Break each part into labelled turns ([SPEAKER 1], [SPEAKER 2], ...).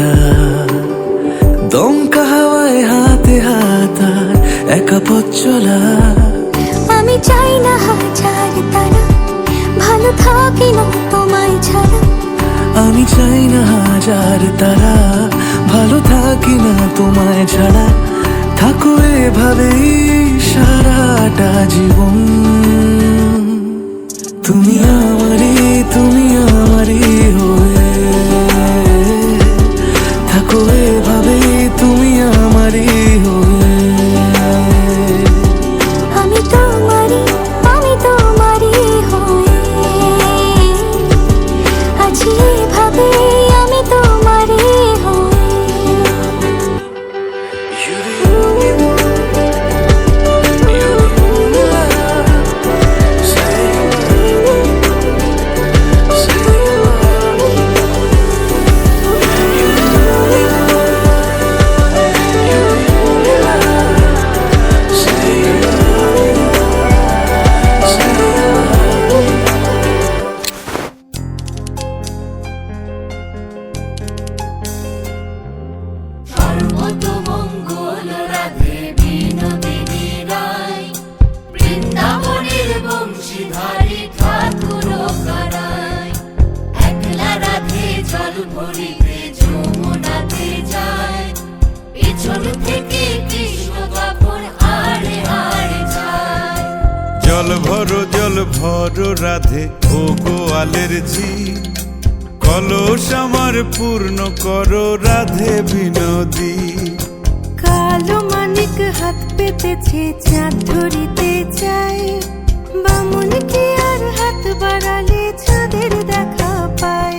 [SPEAKER 1] রাস্তা, দমকা হাওয়ায় হাতে হাত আর একা পথ চলা।
[SPEAKER 2] আমি চাই না হাজার তারা, ভালো থাকি না তোমায় ছাড়া।
[SPEAKER 1] আমি চাই না হাজার তারা, ভালো থাকি না তোমায় ছাড়া। থাকো এভাবেই সারাটা জীবন, তুমি আমারই হয়ে থাকো এভাবেই, তুমি আমারই হয়ে।
[SPEAKER 2] আমি তোমারই হয়ে আছি এভাবে, আমি তোমারই হয়ে।
[SPEAKER 3] সর্বতমঙ্গল রাধে বিনোদিনী রায়, বৃন্দাবনের বংশীধারী ঠাকুর কারায়। একলা রাধে জল ভরিতে যমুনাতে যায়, পেছন থেকে কৃষ্ণ তখন আড়ে আড়ে যায়।
[SPEAKER 4] জল ভরো রাধে ও গোয়ালের ঝি, কলস আমার পূর্ণ করো রাধে বিনোদী।
[SPEAKER 5] কালো মানিক হাত পেতেছে চাঁদ ধরিতে চাই, বামুন কি আর হাত বাড়ালে চাঁদের দেখা পায়।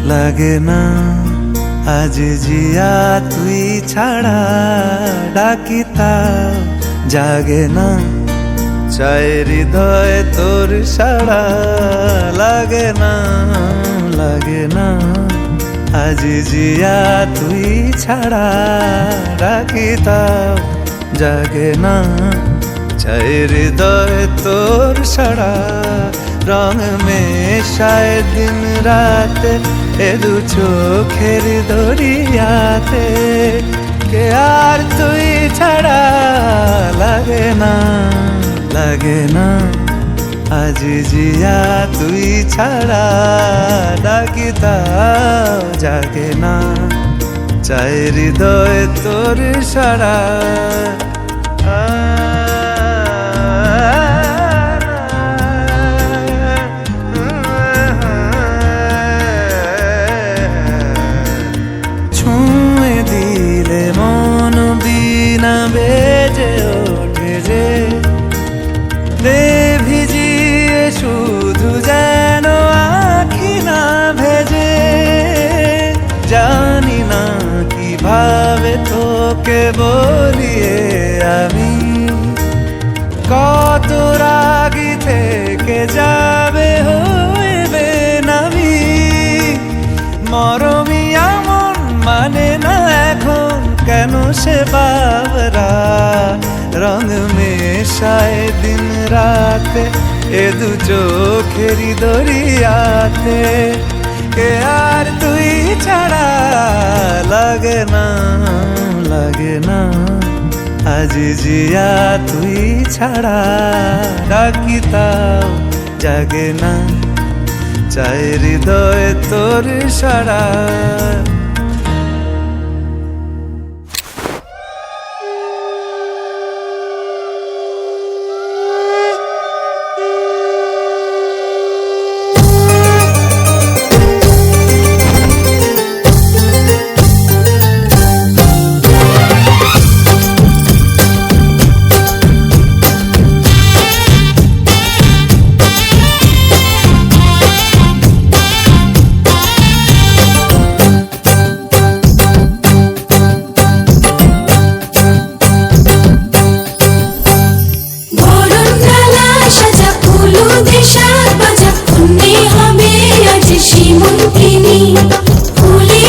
[SPEAKER 1] লাগে না আজ জিয়া তুই ছাড়া, ডাকিতা জাগে না চায় হৃদয় তোর সাড়া। লাগে না আজ জিয়া তুই ছাড়া, ডাকিতা জাগে না চায় হৃদয় তোর সাড়া। রং মেশায় দিন রাত এ দু চোখের দরিয়াতে, কে আর তুই ছাড়া। লাগে না আজ জিয়া তুই ছাড়া, ডাকিতাও জাগে না চাই হৃদয় তোর সাড়া। বেজে ওঠে যে দে ভিজিয়ে শুধু যেন আখি না ভেজে। জানি না কিভাবে তোকে বলিয়ে আমি, কত রাগি থেকে যাবে হইবে নামি। মরমি এমন মানে না এখন কেন সে বাবরা, রং মেশায় দিন রাতে এ দু চোখেরি দরিয়াতে, কে আর তুই ছাড়া। লাগে না আজ জিয়া তুই ছাড়া, ডাকিতাও জাগে না চাই হৃদয় তোর সাড়া।
[SPEAKER 2] সাত বাজা পুণ্যে হবে আজ শ্রীমন্তিনী ফুলে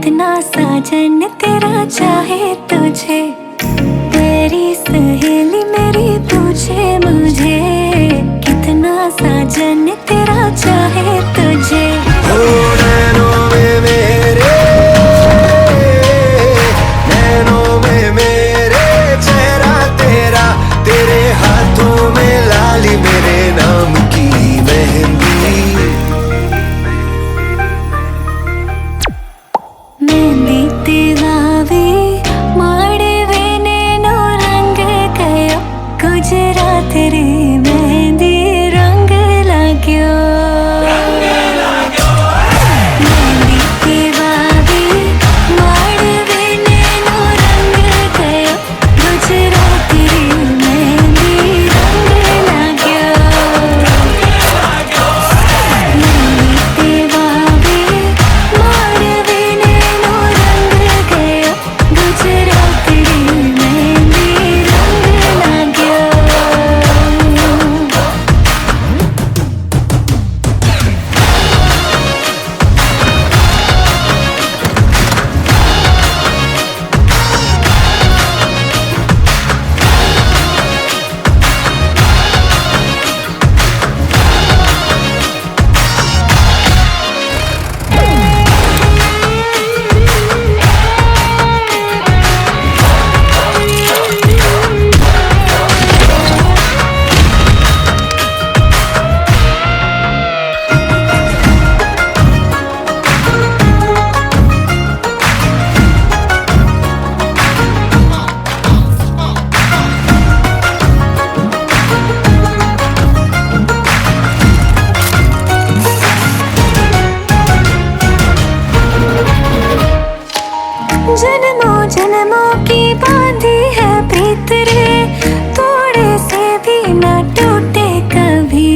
[SPEAKER 2] कितना साजन तेरा चाहे तुझे, तेरी सहेली मेरी तुझे मुझे, कितना साजन तेरा चाहे तुझे।
[SPEAKER 1] ओ नैनों में मेरे, नैनों में मेरे चेहरा तेरा, तेरे हाथों में लाली मेरे नाम की मेहंदी।
[SPEAKER 2] मेहंदी तेरावे माड़वे नैनो रंग गयो, गुजरात रे मेहंदी रंग लाग्यो। मेहंदी तेरावे माड़वे नैनो रंग गयो, गुजरात रे मेहंदी रंग लाग्यो। मेहंदी तेरावे माड़वे नैनो रंग गयो, गुजरात रे मेहंदी रंग लाग्यो। जन्मों जन्मों की बांधी है प्रीत रे, थोड़े से भी न टूटे कभी।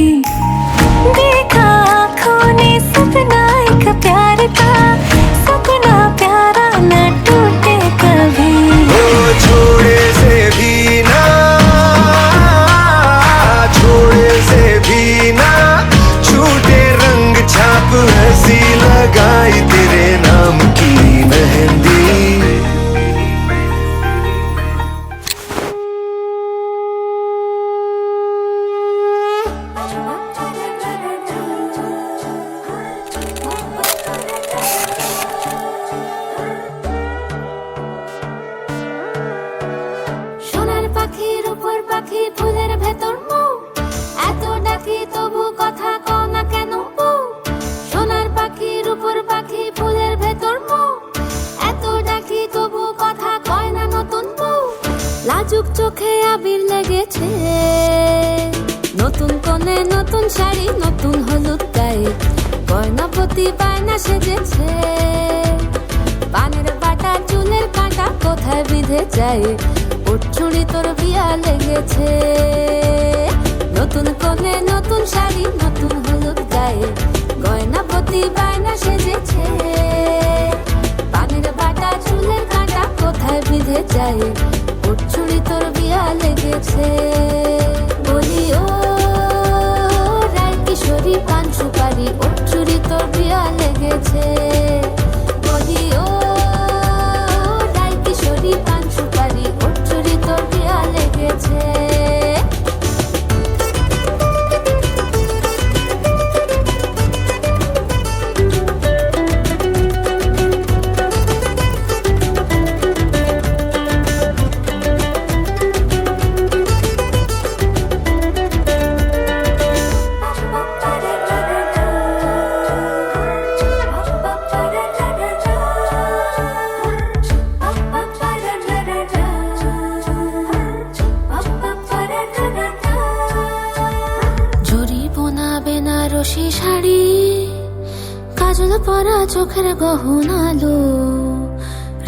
[SPEAKER 2] देखा आँखों ने सपना एक प्यार का, सपना प्यारा न टूटे कभी।
[SPEAKER 1] ओ छोड़े से भी ना, छोड़े से भी ना छूटे रंग छाप, हंसी लगाई तेरे नाम की मेहंदी।
[SPEAKER 2] সোনার পাখির উপর পাখি ফুলের ভেতর মৌ, এত ডাকি তবু কথা কও না কেন বউ। সোনার পাখির উপর পাখি ফুলের ভেতর মৌ, এত ডাকি তবু কথা কয় না নতুন বউ। লাজুক চোখে আবির লেগেছে, নতুন কোণে নতুন শাড়ি নতুন হলুদ গায়ে, গয়নাপতি বায়না সেজেছে। পানের বাটা চুলের কাঁটা কোথায় বিঁধে যায়, ওর চুড়ি তোর বিয়া লেগেছে। নতুন কোণে নতুন শাড়ি নতুন হলুদ গায়ে, গয়নাপতি বায়না সেজেছে। পানের বাটা চুলের কাঁটা কোথায় বিঁধে যায়, ওর চুড়ি তোর বিয়া লেগেছে। বলি ও রায় কিশোরী পান সুপারি, ওর চুড়ি তোর বিয়া লেগেছে। বলি ও রায় কিশোরী পান সুপারি, ওর চুড়ি তোর বিয়া লেগেছে। বেনারসি শাড়ি, কাজল পরা চোখের গহনালো,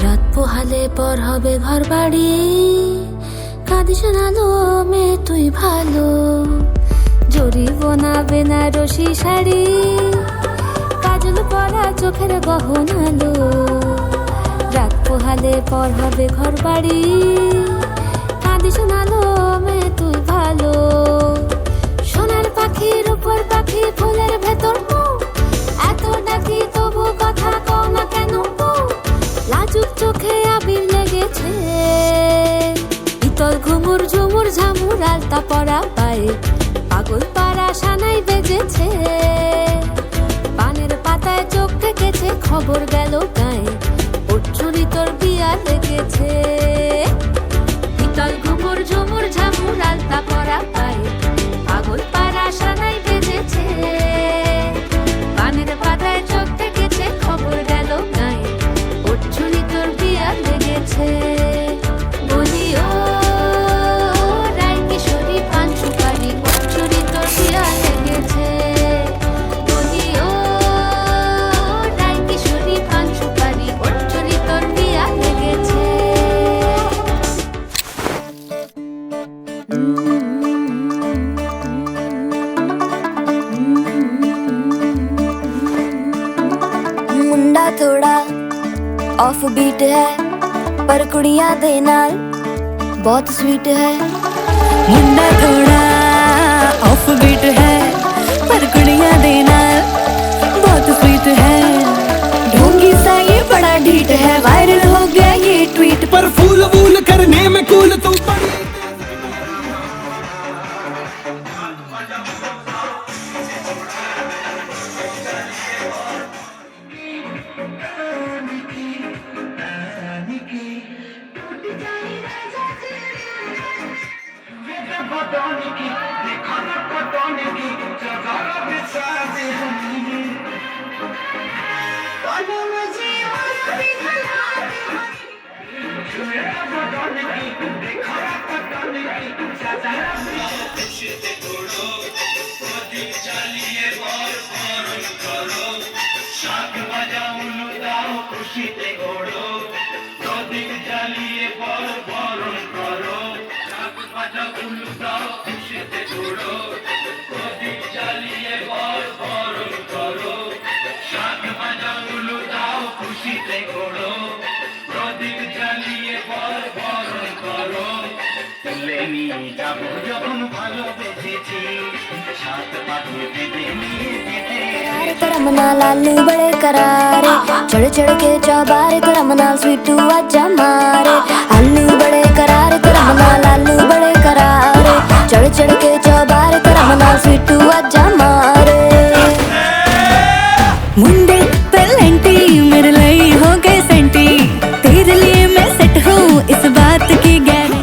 [SPEAKER 2] রাত পোহালে পর হবে ঘর বাড়ি, কাঁদিস না লো মেয়ে তুই ভালো। জরি বোনা বেনারসি শাড়ি, কাজল পরা চোখের গহনালো, রাত পোহালে পর হবে ঘর বাড়ি, কাঁদিস না লো মেয়ে তুই ভালো। সোনার পাখির উপর পাখি ফুলের ভেতর মৌ, এত ডাকি তবু কথা কও না কেন বউ। ঝামুর আলতা পরা পায়ে পাগল পাড়া সানাই বেজেছে, পানের পাতায় চোখ থেকেছে, খবর গেল গায়ে ওর চুরি তোর বিয়া লেগেছে। শীতল ঘুমুর ঝুমুর ঝামুর আলতা পরা পায়ে পাগল পাড়া সানাই বেজেছে, পানের পাতায় চোখ থেকেছে, খবর গেল গায়ে ওর চুরি তোর বিয়া লেগেছে। বলি ও রায় কিশোরী পান সুপারি ওর চুরি তোর বিয়া লেগেছে, বলি ও রায় কিশোরী পান সুপারি ওর চুরি তোর বিয়া লেগেছে।
[SPEAKER 6] मुंडा थोड़ा ऑफ बीट है पर कुड़ियां दे नाल बहुत स्वीट है।
[SPEAKER 5] मुंडा थोड़ा ऑफ बीट है पर कुड़ियां दे नाल बहुत स्वीट है।
[SPEAKER 6] ढोंगी सा ये बड़ा ढीठ है, वायरल हो गया ये ट्वीट
[SPEAKER 1] पर फूल वूल करने में कूल तू बड़ी
[SPEAKER 6] तेरा मना लालू बड़े करारे, चढ़ चढ़ के चौबारे तेरा मना स्वीटू आजा मारे। आलू बड़े करारे तेरा मना लालू बड़े करारे, चढ़ चढ़ के चौबारे तेरा मना स्वीटू आजा मारे।
[SPEAKER 5] मुंडे पेलेंटी मेरे लिए हो गए सेंटी, तेरे लिए मैं सेट हूँ इस बात की गारंटी।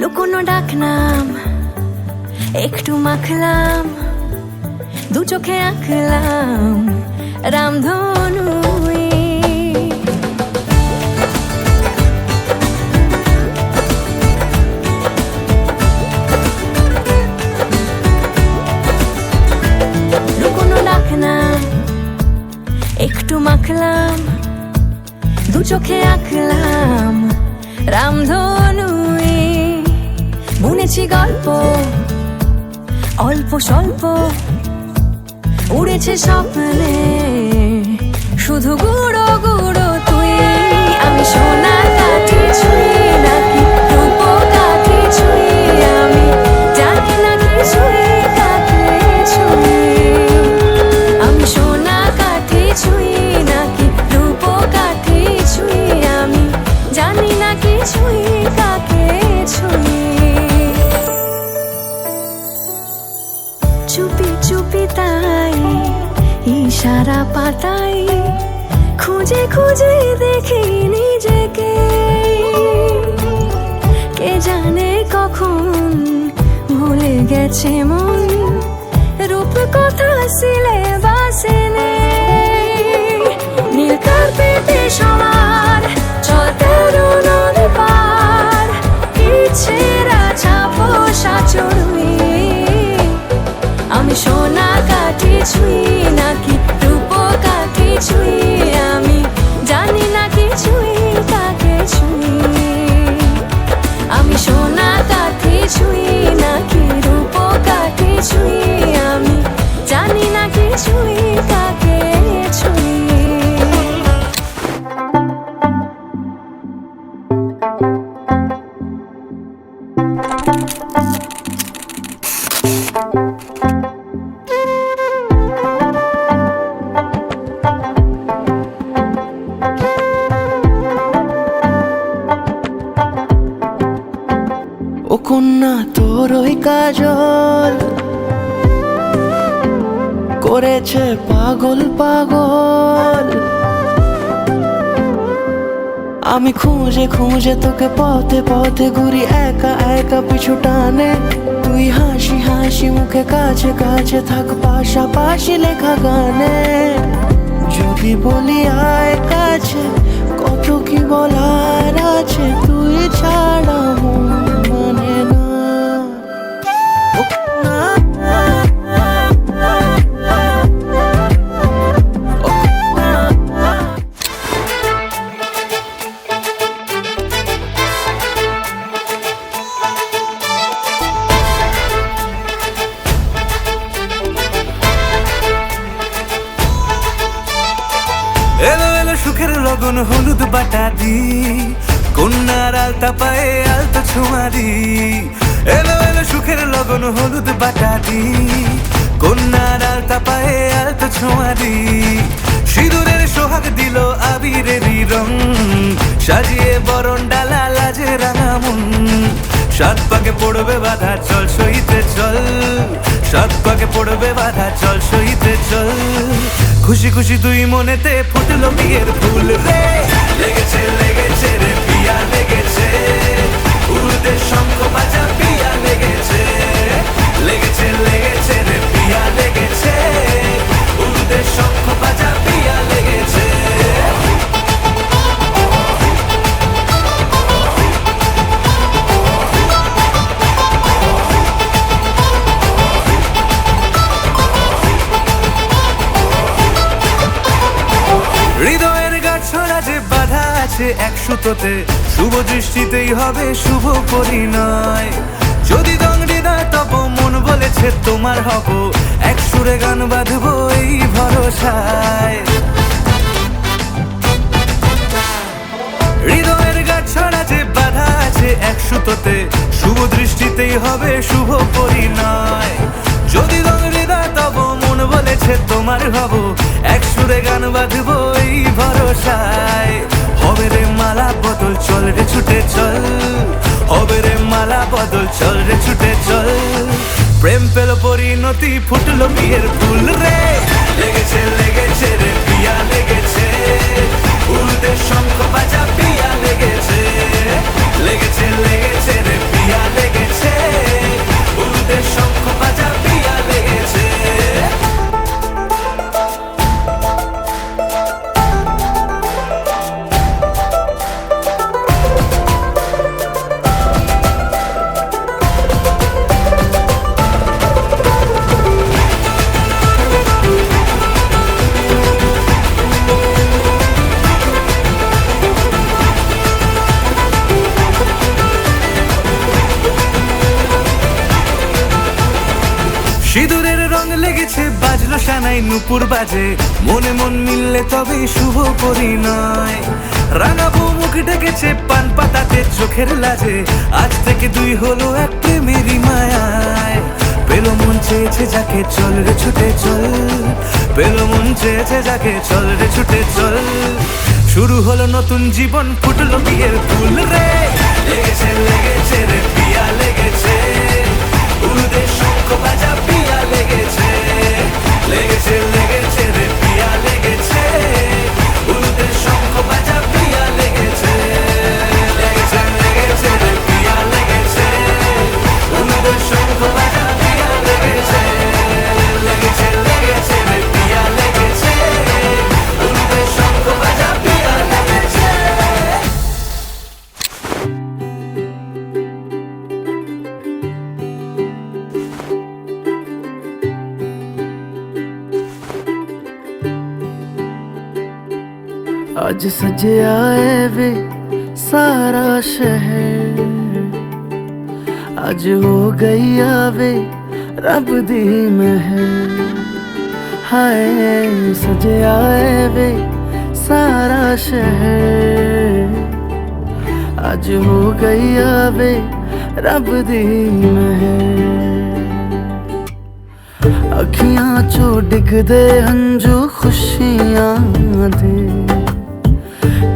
[SPEAKER 5] লুকোনো ডাকনাম একটু মাখলাম, দু চোখে আঁকলাম রামধনু। লুকোনো ডাকনাম একটু মাখলাম, দু চোখে আঁকলাম রামধনু। বুনেছি গল্প অল্প স্বল্প, উড়েছে স্বপ্নে শুধু গুঁড়ো গুঁড়ো তুই। আমি সোনা কাঠি ছুঁই নাকি রূপ কাঠি ছুঁই, আমি জানি না কিছুই কাকে ছুঁই। আমি সোনা কাঠি ছুঁই নাকি রূপ কাঠি ছুঁই, আমি জানি না কিছুই কাকে ছুঁই। চুপি চুপি তাই ইশারা পাতাই, খুঁজে খুঁজে দেখি নিজেকে। কে জানে কখন ভুলে গেছে মন, রূপ কথা সিলেবাসে নেই। নীল কার্পেটে সবার চলতে নদী পার, ইচ্ছেরা ছাপোষা চড়ুই। আমি সোনা
[SPEAKER 1] তোরই কাজল করেছে পাগল পাগল। আমি খুঁজে খুঁজে তোকে পথে পথে ঘুরি একা একা পিছু টানে, তুই হাসি হাসি মুখে কাছে কাছে থাক পাশাপাশি লেখা গানে। যদি বলি আয় কাছে কত কি বলার আছে, তুই ছাড়া মন মানে না। এলো এলো সুখের লগন হলুদ বাটা দি, কন্যার আলতা পায়ে আলতা ছোঁয়া দি। এলো এলো সুখের লগন হলুদ বাটা দি, কন্যার আলতা পায়ে আলতা ছোঁয়া দি। সিঁদুরের সোহাগ দিল আবিরেরই রং, সাজিয়ে বরণ ডালা লাজে রাঙা মন। সাত পাকে পড়বে বাধা চল সইতে চল, সাত পাকে পড়বে বাধা চল সইতে চল। খুশি খুশি দুই মনেতে ফুটলো বিয়ের ফুল রে, লেগেছে লেগেছে রে পিয়া লেগেছে, উড়তে শঙ্খ বাজা পিয়া লেগেছে। লেগেছে লেগেছে রে পিয়া লেগেছে, উড়তে শঙ্খ বাজা পিয়া লেগেছে। হৃদয়ের গাছড়া যে বাধা আছে এক সুতোতে, শুভ দৃষ্টিতেই হবে শুভ পরিণয়। যদি দংড়ি না তব মন বলেছে তোমার হব, এক সুরে গান বাঁধবো এই ভরসায়। হৃদয়ের গাছড়া যে বাধা আছে এক সুতোতে, শুভ দৃষ্টিতেই হবে শুভ পরিণয়। যদি দংড়ি না তব মন বলেছে তোমার হব, এক সুরে গান বাঁধবো এই ভরসায়। হবে রে মালা বদল চল রে ছুটে চল, হবে রে মালা বদল চল রে ছুটে চল। প্রেম পেল পরিণতি ফুটলো বিয়ের ফুল রে, লেগেছে লেগেছে রে পিয়া লেগেছে, উড়তে শঙ্খ বাজা পিয়া লেগেছে। লেগেছে লেগেছে রে পিয়া লেগেছে, উড়তে শঙ্খ বাজা পিয়া লেগেছে। সিঁদুরের রং লেগেছে বাজলো সানাই নুপুর বাজে, মনে মন মিললে তবে শুভ পরিণয়। রাঙাবো মুখ ডেকেছে পান পাতাতে চোখের লাজে, আজ থেকে দুই হলো এক প্রেমেরই মায়ায়। পেলো মন চেয়েছে যাকে চল রে ছুটে চল, পেলো মন চেয়েছে যাকে চল রে ছুটে চল। শুরু হলো নতুন জীবন ফুটলো বিয়ের ফুল রে, লেগেছে লেগেছে রে পিয়া লেগেছে, উড়তে শঙ্খ বাজা পিয়া লেগেছে। লেগেছে লেগেছে রে পিয়া লেগেছে, উড়তে শঙ্খ বাজা পিয়া লেগেছে। লেগেছে লেগেছে রে পিয়া লেগেছে, উড়তে শঙ্খ বাজা পিয়া লেগেছে। লেগেছে লেগেছে রে পিয়া লেগেছে, উড়তে শঙ্খ বাজা পিয়া লেগেছে। आज सजया है वे सारा शहर, आज हो गई आवे रब दी महर। हाय सजया है वे सारा शहर, आज हो गई आवे रब दी महर। अखियां चो डिगदे हंजू खुशियां दे,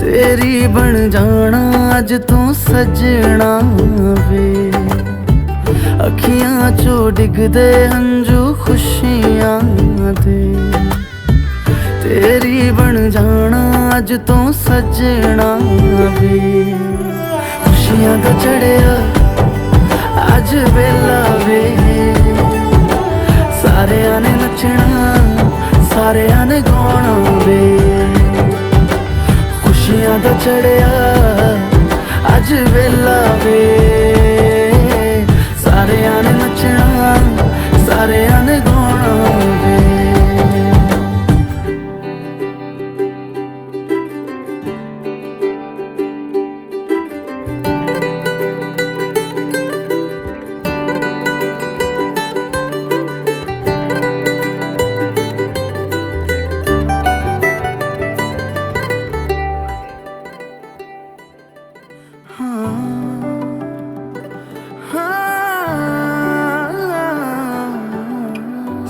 [SPEAKER 1] तेरी बन जाना अज तू सजना वे।
[SPEAKER 7] अखियां चो डिगदे हंजू खुशियां दे तेरी बन जाना अज तो सजना वे खुशियां दा चढ़िया अज वेला वे सारे ने नचना सारे ने गाना वे खुशियां दा चढ़िया अज वेला वे सारे ने नचना सारे ने गाना वे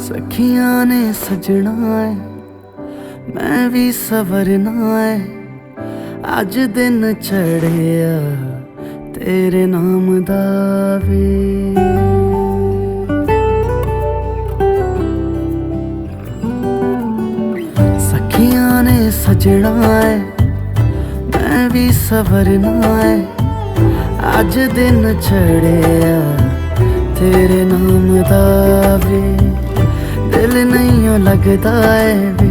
[SPEAKER 7] सखियां ने सजना है मैं भी सवरना है अज दिन चढ़िया तेरे नाम दा वे सखियां ने सजना है मैं भी सवरना है अज दिन चढ़िया तेरे नाम दा वे दिल नहीं लगता है वे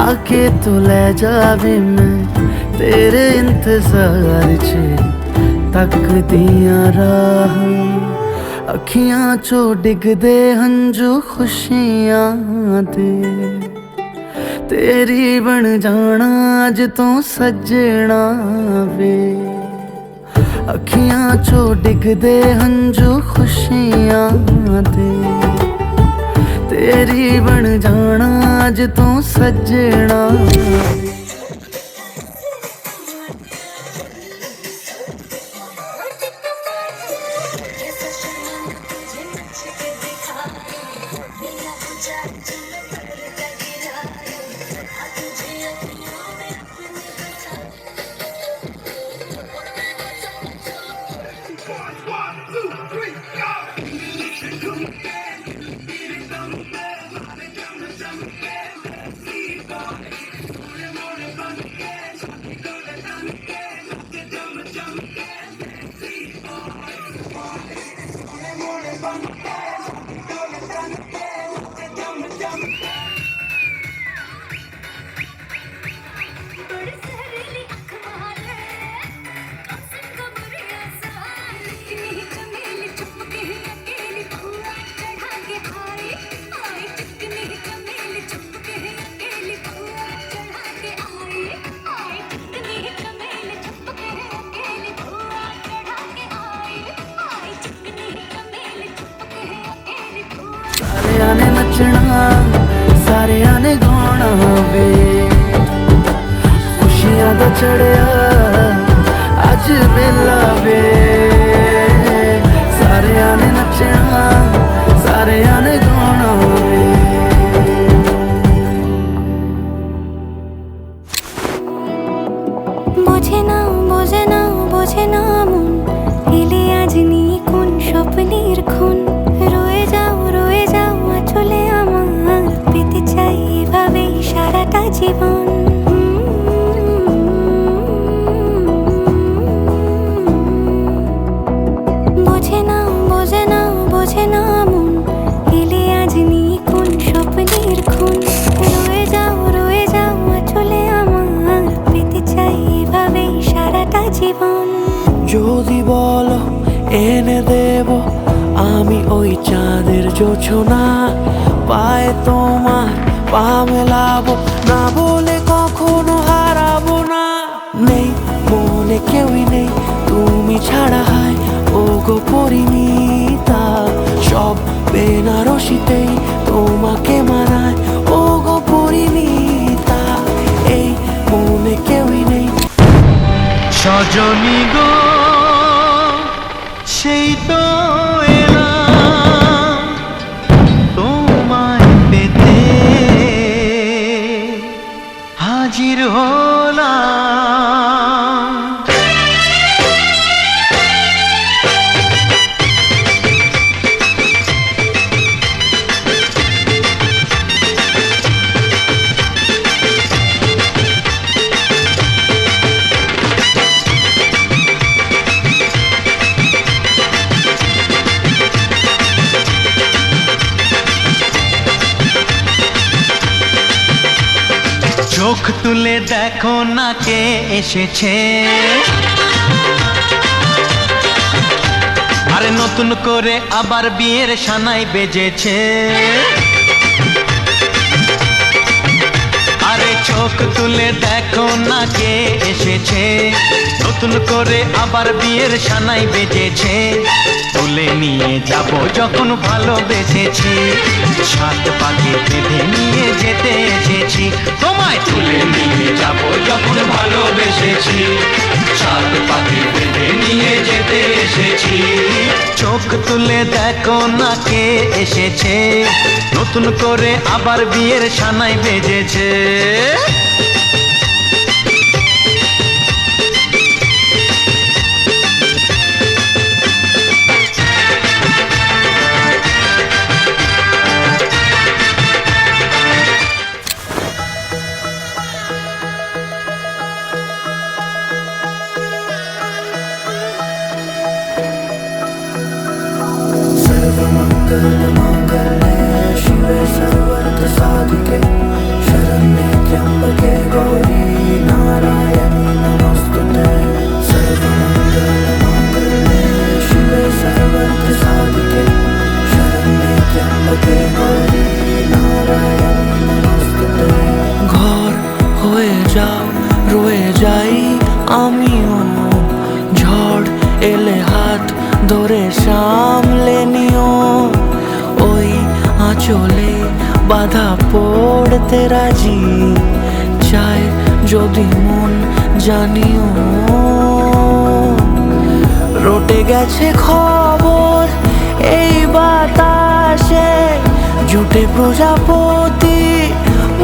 [SPEAKER 7] आके तू ले जावे मैं तेरे इंतजार च तक दियां राह अखियां चो डिगदे हंजू खुशियां दे तेरी बन जाना अज तो सजना वे अखियां चो डिगदे हंजू खुशियां दे तेरी बन जाना अज तो सजना सारे ने नचना सारे ने गाना वे खुशियां दा चढ़िया अज वेला वे सारे ने नचना सारे ने गाना वे
[SPEAKER 6] বোঝে না বোঝে না বোঝে না মন এলে আজ নিয়ে কোন স্বপ্নের খুন রয়ে যাও চলে আমার পেতে চাই এভাবে সারাটা জীবন বোঝে না বোঝে না বোঝে না মন এলে আজ নিয়ে কোন স্বপ্নের খুন রয়ে যাও চলে আমার পেতে চাই এভাবে সারাটা জীবন
[SPEAKER 7] যদি বলো এনে দেব আমি ওই চাঁদের জোছনা পায়ে তোমার পা মেলাবো না বলে কখনো হারাবো না নেই মনে কেউই নেই তুমি ছাড়া হয় ও গো পরিণীতা সব বেনারসিতেই তোমাকে মানায় ও গো পরিণীতা এই মনে কেউই নেই সজনী গো সেই তো এলাম তোমায় পেতে হাজির হলাম
[SPEAKER 1] চোখ তুলে দেখো না কে এসেছে, আরে নতুন করে আবার বিয়ের সানাই বেজেছে। আরে চোখ তুলে দেখো না কে এসেছে, নতুন করে আবার বিয়ের সানাই বেজেছে। তুলে নিয়ে যাব যখন ভালোবেসেছি, সাত পাকে বেঁধে নিয়ে যেতে এসেছি। তোমায় তুলে নিয়ে যাব যখন ভালোবেসেছি, সাত পাকে বেঁধে নিয়ে যেতে এসেছি। চোখ তুলে দেখো না কে এসেছে, নতুন করে আবার বিয়ের সানাই বেজেছে।
[SPEAKER 7] शिवे सर्वर्थ साधिके शरण्ये त्र्यंबके गौरी नारायणी नमोस्तुते। सर्वमंगलमांगल्ये शिवे सर्वर्थ साधिके शरण्ये त्र्यंबके गौरी नारायणी नमोस्तुते। ঘর হয়ে যাও রয়ে যাই আমিও, ঝড় এলে হাত ধরে সামলে নিও। ওই আঁচলে বাধা পড়তে রাজি, চাই যদি মন জানিও। রটে গেছে খবর এই বাতাসে, জুটে প্রজাপতি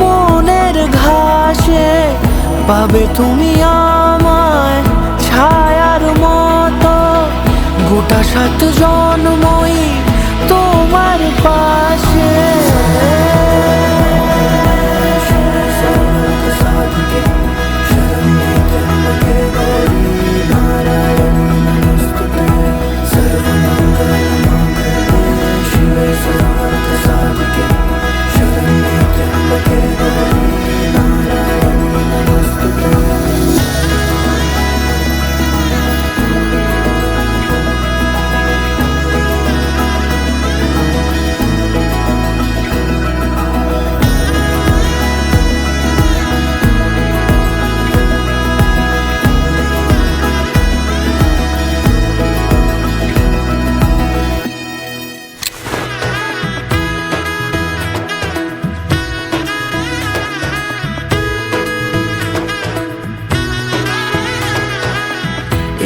[SPEAKER 7] মনের ঘাসে। পাবে তুমি আমায় ছায়ার মতো, গোটা 7 জন্মই তোমার পাশে।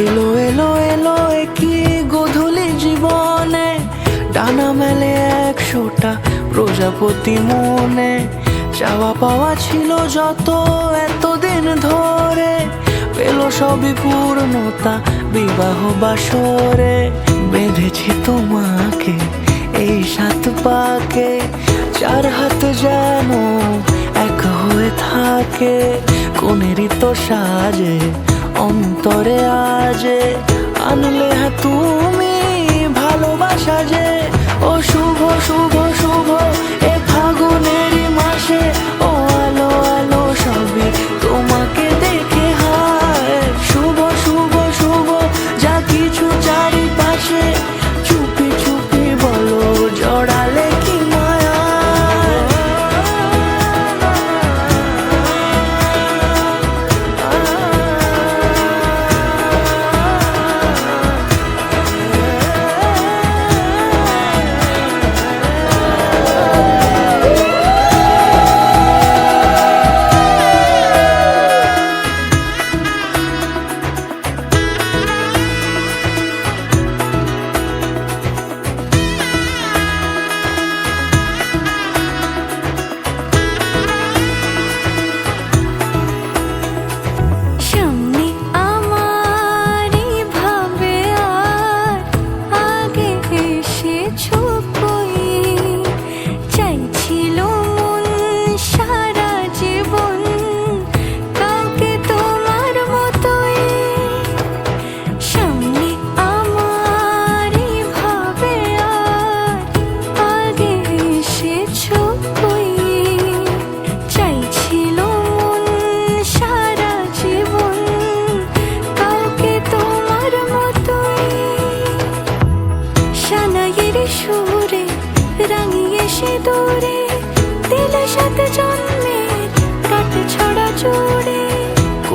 [SPEAKER 7] এলো এলো এলো কি গোধূলি জীবনে, ডানা মেলে 100টা প্রজাপতি মনে। চাওয়া পাওয়া ছিল যত এতদিন ধরে, পেল সবই পূর্ণতা বিবাহ বাসরে। বেঁধেছি তোমাকে এই 7 পাকে, 4 হাত যেন এক হয়ে থাকে। কোনেরই তো সাজে অন্তরে আজে, আনলে হ্যাঁ তুমি ভালোবাসা যে। ও শুভ শুভ শুভ এ ফাগুনেরই মাসে, ও আলো আলো সবই তোমাকে দেখে হায়। শুভ শুভ শুভ যা কিছু চারিপাশে, চুপি চুপি বলো জড়ালে কি মায়া।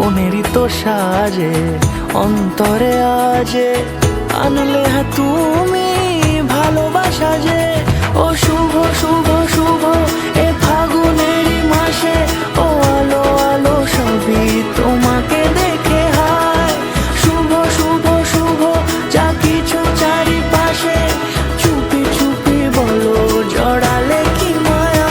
[SPEAKER 7] মনেরই তো সাজে অন্তরে আজে আনলে হ্যাঁ তুমি ভালোবাসা যে ও শুভ শুভ শুভ এ ফাগুনেরই মাসে ও আলো আলো সবই তোমাকে দেখে হায় শুভ শুভ শুভ যা কিছু চারিপাশে চুপি চুপি বলো জড়ালে কি মায়া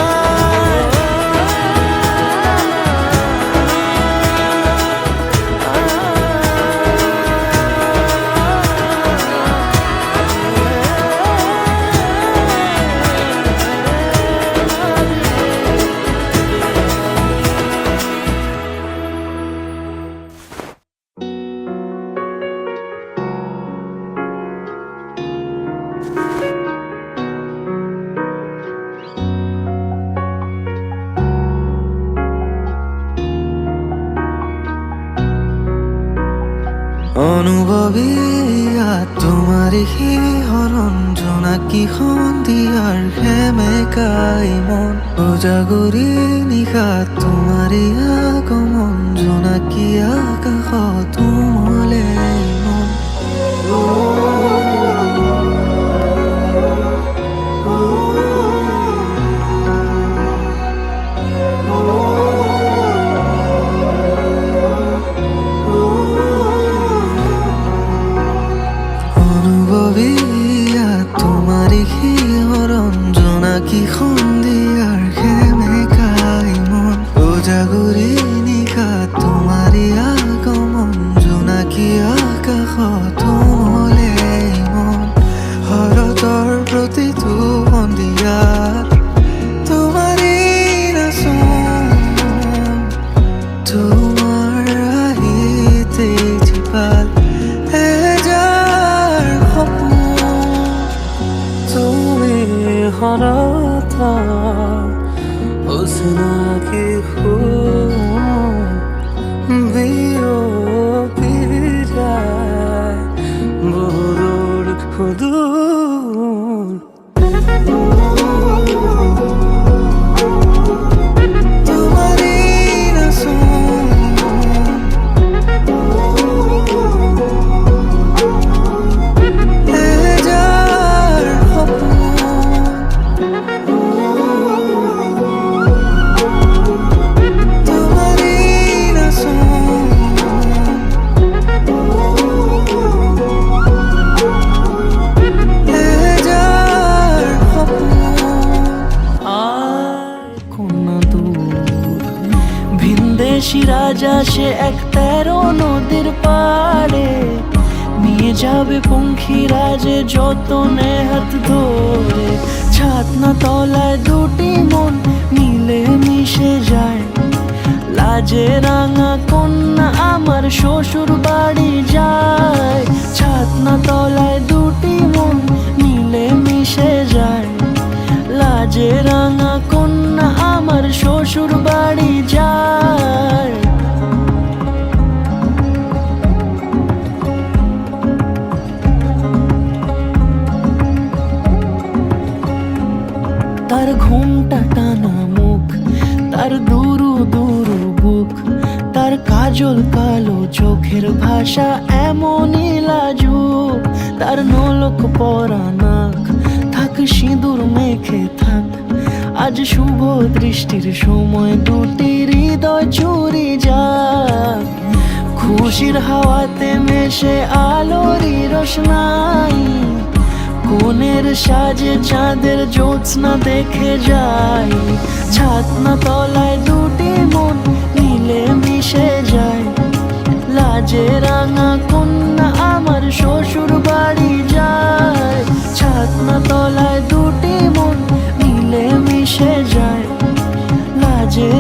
[SPEAKER 7] অনুভবী তোমার হরণ জোনাকি সন্ধিয়ার সেমেকাই মন উজাগৰি নিশা তোমারি আগমন জোনাকি আকাশত তুমলে মন তোমারি হরণ জোনাকি সন্ধিয়ার সেমেকাই মন উজাগৰি নিশা তোমারি আগমন জোনাকি আকাশত তুমলে মন শৰতৰ প্ৰতিটো সন্ধিয়াত তোমারি নাচোন তোমাৰ আহিতে জীপাল हराता हुस्ना की खून बियो पिराय बुरुड खुदूर तुम्हारी नसून রাজা সে এক 13 নদীর পাড়ে নিয়ে যাবে পঙ্খিরাজে যতনে হাত ধরে ছাতনা তলায় দুটি মন মিলে মিশে যায় লাজে রাঙা কন্যা আমার শ্বশুর বাড়ি যায় ছাতনা তলায় দুটি মন মিলে মিশে যায় লাজে রাঙা কন্যা আমার শ্বশুর বাড়ি যায় তার ঘুমটা টানা মুখ তার দুরু দুরু বুক তার কাজল কালো চোখের ভাষা এমনই লাজুক তার নলক পরা নাক থাক সিঁদুর মেখে থাক আজ শুভ দৃষ্টির সময় দুটি হৃদয় চুরি যাক খুশির হাওয়াতে মেশে আলোরই রোশনাই কোণের সাজে চাঁদের জ্যোৎস্না দেখে যাই ছাতনা তলায় দুটি মন মিলে মিশে যায় লাজে রাঙা কন্যা আমার শ্বশুর বাড়ি যায় ছাতনা তলায় দুটি মন মিলে মিশে যায় লাজে